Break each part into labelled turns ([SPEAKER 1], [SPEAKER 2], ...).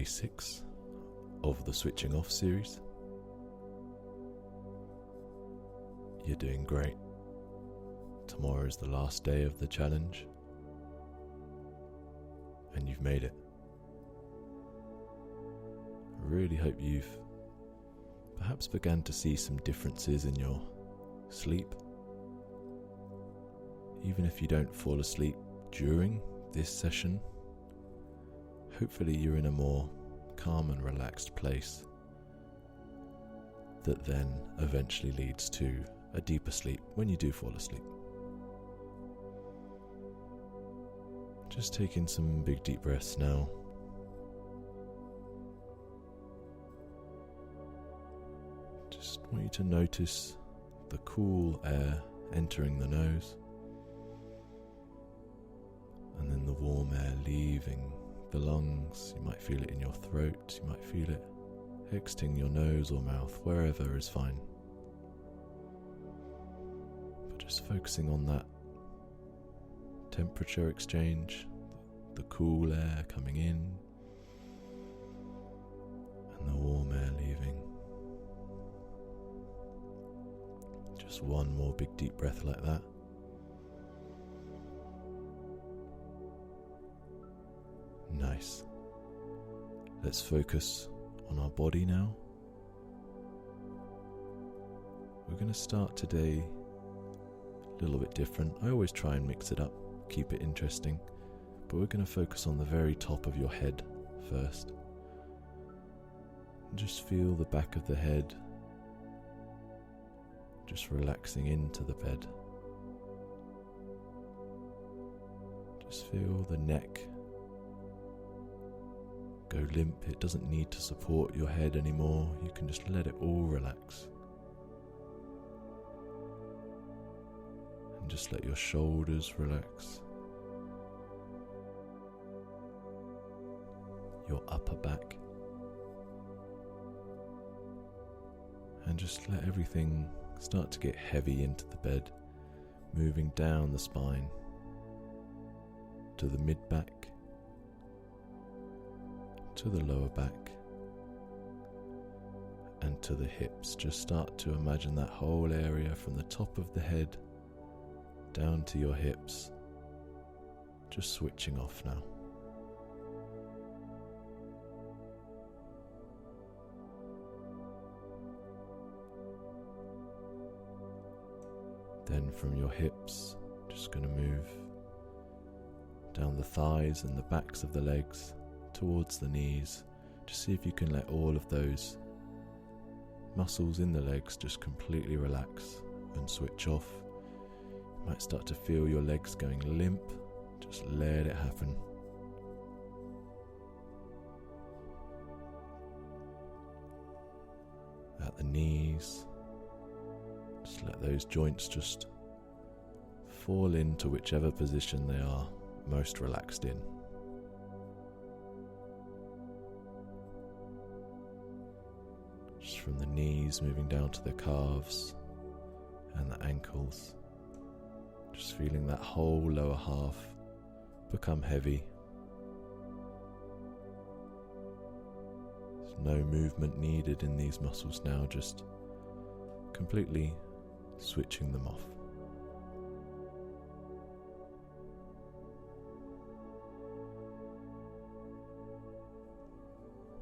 [SPEAKER 1] 6 of the Switching Off series. You're doing great. Tomorrow is the last day of the challenge, and you've made it. I really hope you've perhaps begun to see some differences in your sleep. Even if you don't fall asleep during this session, hopefully you're in a more calm and relaxed place that then eventually leads to a deeper sleep when you do fall asleep. Just taking some big deep breaths now. Just want you to notice the cool air entering the nose, and then the warm air leaving the lungs. You might feel it in your throat, you might feel it exiting your nose or mouth, wherever is fine. But just focusing on that temperature exchange, the cool air coming in and the warm air leaving. Just one more big deep breath like that. Nice. Let's focus on our body now. We're going to start today a little bit different. I always try and mix it up, keep it interesting, but we're going to focus on the very top of your head first. Just feel the back of the head just relaxing into the bed. Just feel the neck go limp. It doesn't need to support your head anymore. You can just let it all relax. And just let your shoulders relax. Your upper back. And just let everything start to get heavy into the bed, moving down the spine to the mid-back, to the lower back, and to the hips. Just start to imagine that whole area from the top of the head down to your hips, just switching off now. Then from your hips, just going to move down the thighs and the backs of the legs towards the knees. Just see if you can let all of those muscles in the legs just completely relax and switch off. You might start to feel your legs going limp. Just let it happen. At the knees, just let those joints just fall into whichever position they are most relaxed in. Just from the knees moving down to the calves and the ankles. Just feeling that whole lower half become heavy. There's no movement needed in these muscles now, just completely switching them off.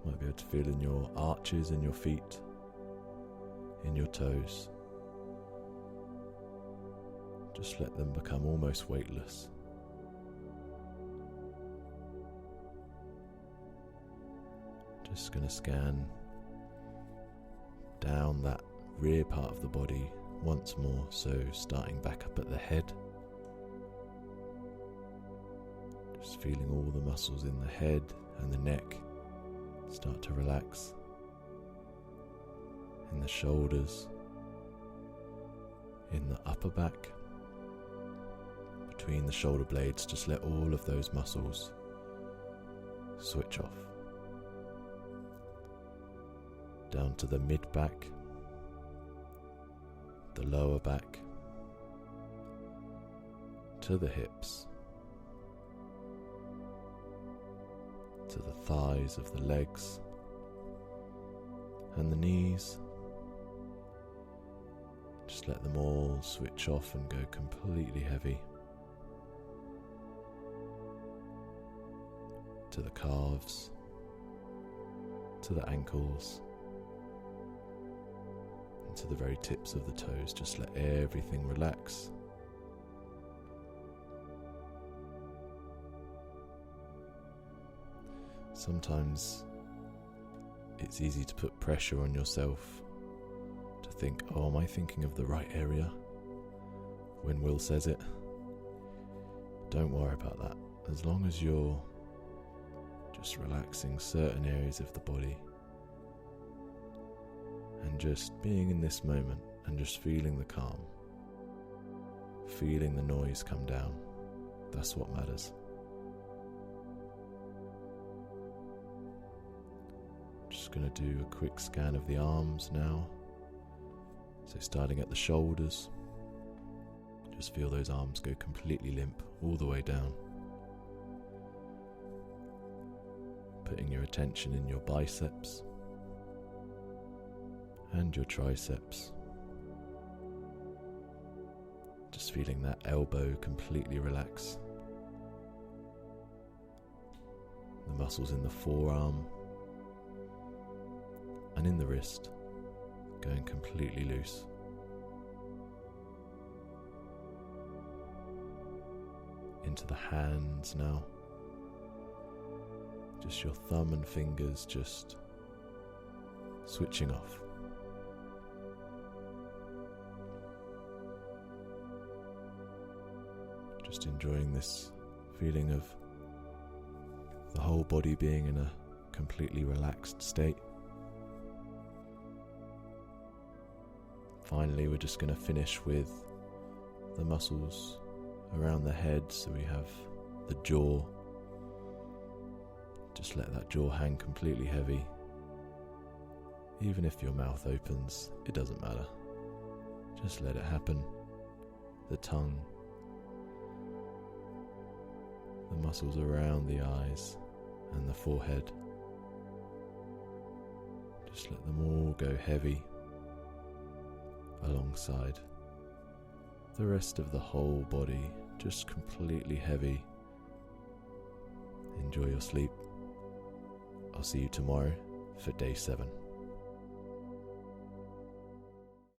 [SPEAKER 1] Might be able to feel in your arches in your feet, in your toes. Just let them become almost weightless. Just going to scan down that rear part of the body once more, so starting back up at the head. Just feeling all the muscles in the head and the neck start to relax. In the shoulders, in the upper back, between the shoulder blades, just let all of those muscles switch off. Down to the mid-back, the lower back, to the hips, to to the thighs of the legs and the knees. Just let them all switch off and go completely heavy. To the calves, to the ankles, and to the very tips of the toes. Just let everything relax. Sometimes it's easy to put pressure on yourself to think, oh, am I thinking of the right area when Will says it? Don't worry about that. As long as you're just relaxing certain areas of the body and just being in this moment and just feeling the calm, feeling the noise come down, that's what matters. Just going to do a quick scan of the arms now. So starting at the shoulders, just feel those arms go completely limp all the way down. Putting your attention in your biceps and your triceps. Just feeling that elbow completely relax. The muscles in the forearm and in the wrist going completely loose. Into the hands now. Just your thumb and fingers just switching off. Just enjoying this feeling of the whole body being in a completely relaxed state. Finally, we're just going to finish with the muscles around the head. So we have the jaw. Just let that jaw hang completely heavy. Even if your mouth opens, it doesn't matter. Just let it happen. The tongue. The muscles around the eyes and the forehead. Just let them all go heavy alongside the rest of the whole body, just completely heavy. Enjoy your sleep. I'll see you tomorrow for day 7.